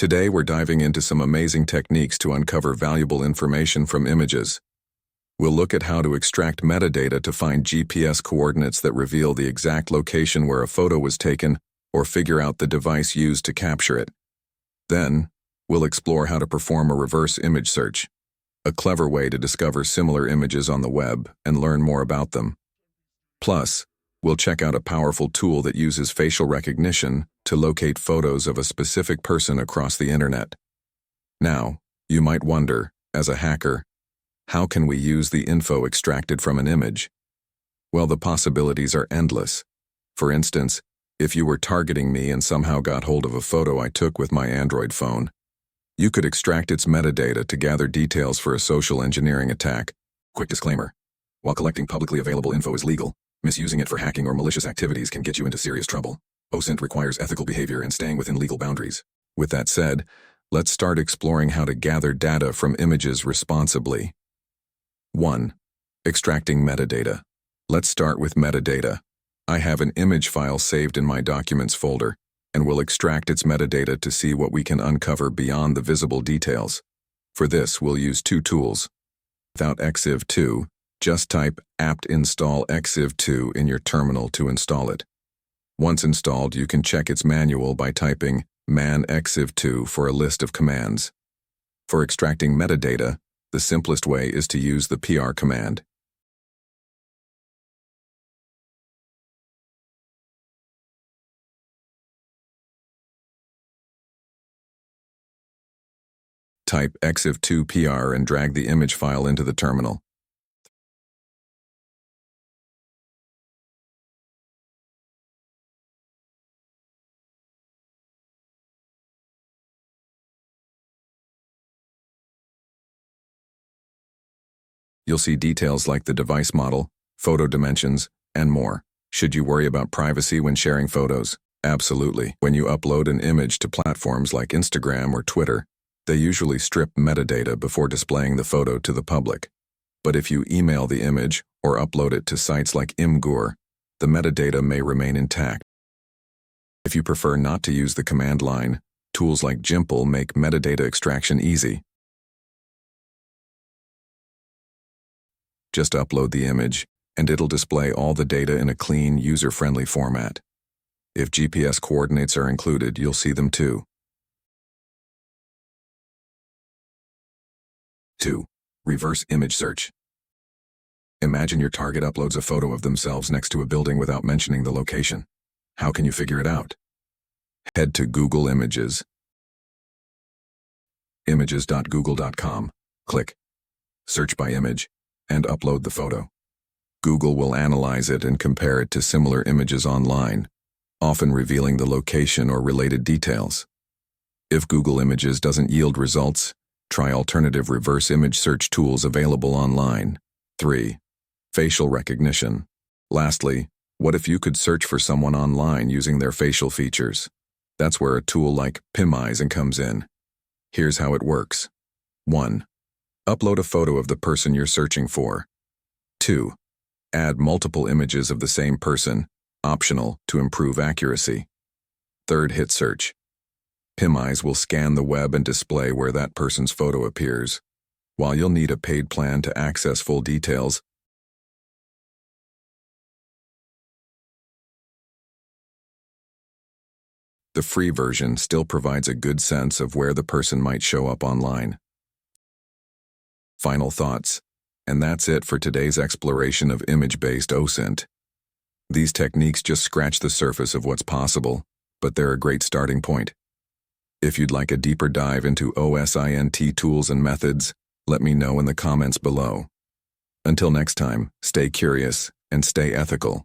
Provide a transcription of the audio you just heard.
Today we're diving into some amazing techniques to uncover valuable information from images. We'll look at how to extract metadata to find GPS coordinates that reveal the exact location where a photo was taken or figure out the device used to capture it. Then, we'll explore how to perform a reverse image search, a clever way to discover similar images on the web and learn more about them. Plus, we'll check out a powerful tool that uses facial recognition to locate photos of a specific person across the internet. Now, you might wonder, as a hacker, how can we use the info extracted from an image? Well, the possibilities are endless. For instance, if you were targeting me and somehow got hold of a photo I took with my Android phone, you could extract its metadata to gather details for a social engineering attack. Quick disclaimer: while collecting publicly available info is legal, misusing it for hacking or malicious activities can get you into serious trouble. OSINT requires ethical behavior and staying within legal boundaries. With that said, let's start exploring how to gather data from images responsibly. 1. Extracting metadata. Let's start with metadata. I have an image file saved in my Documents folder, and we'll extract its metadata to see what we can uncover beyond the visible details. For this, we'll use two tools. Without EXIF2, just type apt install EXIF2 in your terminal to install it. Once installed, you can check its manual by typing man EXIF2 for a list of commands. For extracting metadata, the simplest way is to use the PR command. Type EXIF2 PR and drag the image file into the terminal. You'll see details like the device model, photo dimensions, and more. Should you worry about privacy when sharing photos? Absolutely. When you upload an image to platforms like Instagram or Twitter, they usually strip metadata before displaying the photo to the public. But if you email the image or upload it to sites like Imgur, the metadata may remain intact. If you prefer not to use the command line, tools like Gimple make metadata extraction easy. Just upload the image, and it'll display all the data in a clean, user-friendly format. If GPS coordinates are included, you'll see them too. 2. Reverse image search. Imagine your target uploads a photo of themselves next to a building without mentioning the location. How can you figure it out? Head to Google Images. Images.google.com. Click Search by Image, and upload the photo. Google will analyze it and compare it to similar images online, often revealing the location or related details. If Google Images doesn't yield results, try alternative reverse image search tools available online. 3. Facial recognition. Lastly, what if you could search for someone online using their facial features? That's where a tool like TinEye comes in. Here's how it works. 1. Upload a photo of the person you're searching for. 2. Add multiple images of the same person, optional to improve accuracy. 3rd, hit search. TinEye will scan the web and display where that person's photo appears. While you'll need a paid plan to access full details, the free version still provides a good sense of where the person might show up online. Final thoughts, and that's it for today's exploration of image-based OSINT. These techniques just scratch the surface of what's possible, but they're a great starting point. If you'd like a deeper dive into OSINT tools and methods, let me know in the comments below. Until next time, stay curious and stay ethical.